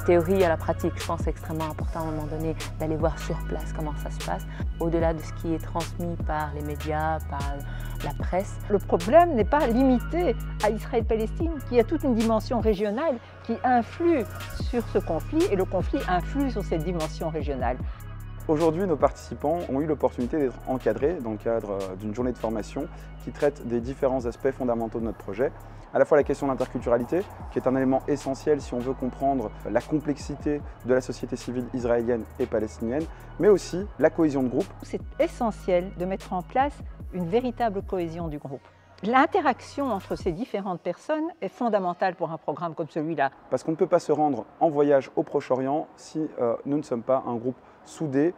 théorie à la pratique. Je pense que c'est extrêmement important à un moment donné d'aller voir sur place comment ça se passe, au-delà de ce qui est transmis par les médias, par la presse. Le problème n'est pas limité à Israël-Palestine, qui a toute une dimension régionale qui influe sur ce conflit, et le conflit influe sur cette dimension régionale. Aujourd'hui, nos participants ont eu l'opportunité d'être encadrés dans le cadre d'une journée de formation qui traite des différents aspects fondamentaux de notre projet. À la fois la question de l'interculturalité, qui est un élément essentiel si on veut comprendre la complexité de la société civile israélienne et palestinienne, mais aussi la cohésion de groupe. C'est essentiel de mettre en place une véritable cohésion du groupe. L'interaction entre ces différentes personnes est fondamentale pour un programme comme celui-là. Parce qu'on ne peut pas se rendre en voyage au Proche-Orient si nous ne sommes pas un groupe soudé,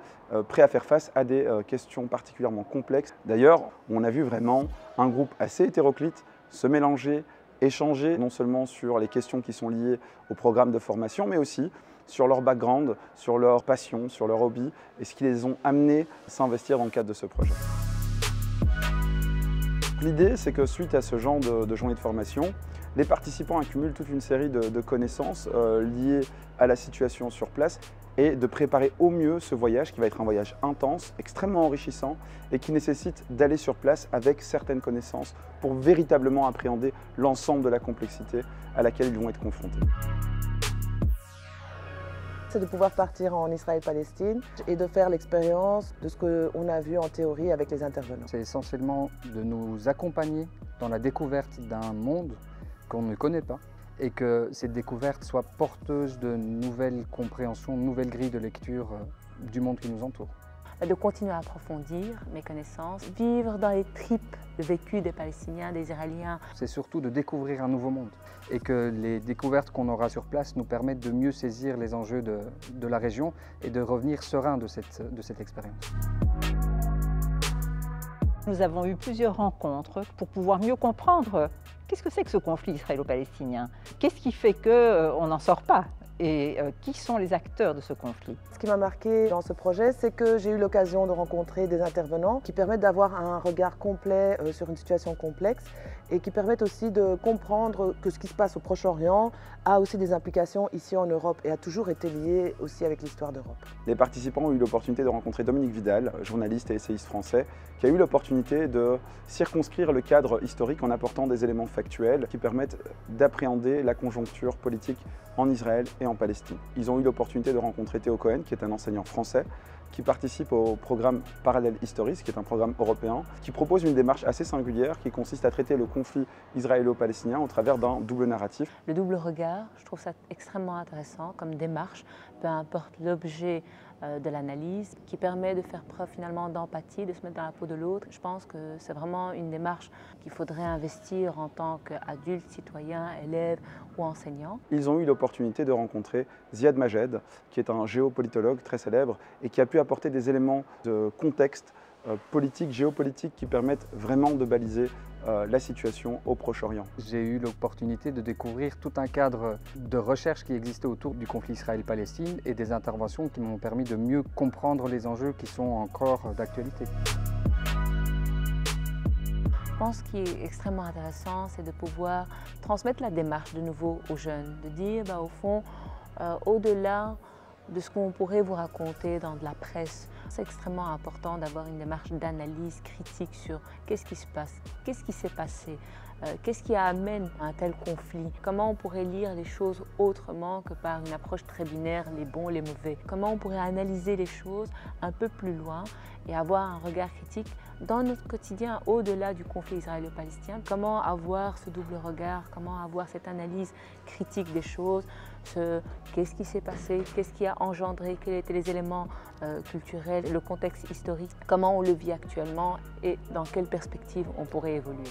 prêt à faire face à des questions particulièrement complexes. D'ailleurs, on a vu vraiment un groupe assez hétéroclite se mélanger, échanger non seulement sur les questions qui sont liées au programme de formation, mais aussi sur leur background, sur leur passion, sur leur hobby et ce qui les ont amenés à s'investir dans le cadre de ce projet. L'idée, c'est que suite à ce genre de journée de formation, les participants accumulent toute une série de connaissances liées à la situation sur place et de préparer au mieux ce voyage qui va être un voyage intense, extrêmement enrichissant et qui nécessite d'aller sur place avec certaines connaissances pour véritablement appréhender l'ensemble de la complexité à laquelle ils vont être confrontés. C'est de pouvoir partir en Israël-Palestine et de faire l'expérience de ce qu'on a vu en théorie avec les intervenants. C'est essentiellement de nous accompagner dans la découverte d'un monde qu'on ne connaît pas et que cette découverte soit porteuse de nouvelles compréhensions, de nouvelles grilles de lecture du monde qui nous entoure. De continuer à approfondir mes connaissances, vivre dans les tripes le vécu des Palestiniens, des Israéliens. C'est surtout de découvrir un nouveau monde et que les découvertes qu'on aura sur place nous permettent de mieux saisir les enjeux de la région et de revenir serein de cette expérience. Nous avons eu plusieurs rencontres pour pouvoir mieux comprendre qu'est-ce que c'est que ce conflit israélo-palestinien. Qu'est-ce qui fait qu'on n'en sort pas et qui sont les acteurs de ce conflit. Ce qui m'a marqué dans ce projet, c'est que j'ai eu l'occasion de rencontrer des intervenants qui permettent d'avoir un regard complet sur une situation complexe et qui permettent aussi de comprendre que ce qui se passe au Proche-Orient a aussi des implications ici en Europe et a toujours été lié aussi avec l'histoire d'Europe. Les participants ont eu l'opportunité de rencontrer Dominique Vidal, journaliste et essayiste français, qui a eu l'opportunité de circonscrire le cadre historique en apportant des éléments factuels qui permettent d'appréhender la conjoncture politique en Israël et en Palestine. Ils ont eu l'opportunité de rencontrer Théo Cohen, qui est un enseignant français, qui participe au programme Parallèle Historis, qui est un programme européen, qui propose une démarche assez singulière qui consiste à traiter le conflit israélo-palestinien au travers d'un double narratif. Le double regard, je trouve ça extrêmement intéressant comme démarche, peu importe l'objet de l'analyse, qui permet de faire preuve finalement d'empathie, de se mettre dans la peau de l'autre. Je pense que c'est vraiment une démarche qu'il faudrait investir en tant qu'adulte, citoyen, élève ou enseignant. Ils ont eu l'opportunité de rencontrer Ziad Majed, qui est un géopolitologue très célèbre et qui a pu apporter des éléments de contexte politique, géopolitique qui permettent vraiment de baliser la situation au Proche-Orient. J'ai eu l'opportunité de découvrir tout un cadre de recherche qui existait autour du conflit Israël-Palestine et des interventions qui m'ont permis de mieux comprendre les enjeux qui sont encore d'actualité. Je pense qu'il est extrêmement intéressant, c'est de pouvoir transmettre la démarche de nouveau aux jeunes, de dire au fond, au-delà de ce qu'on pourrait vous raconter dans de la presse. C'est extrêmement important d'avoir une démarche d'analyse critique sur qu'est-ce qui se passe, qu'est-ce qui s'est passé, qu'est-ce qui amène à un tel conflit, comment on pourrait lire les choses autrement que par une approche très binaire, les bons, les mauvais, comment on pourrait analyser les choses un peu plus loin et avoir un regard critique dans notre quotidien au-delà du conflit israélo-palestinien, comment avoir ce double regard, comment avoir cette analyse critique des choses, qu'est-ce qui s'est passé, qu'est-ce qui a engendré, quels étaient les éléments culturels, le contexte historique, comment on le vit actuellement et dans quelle perspective on pourrait évoluer.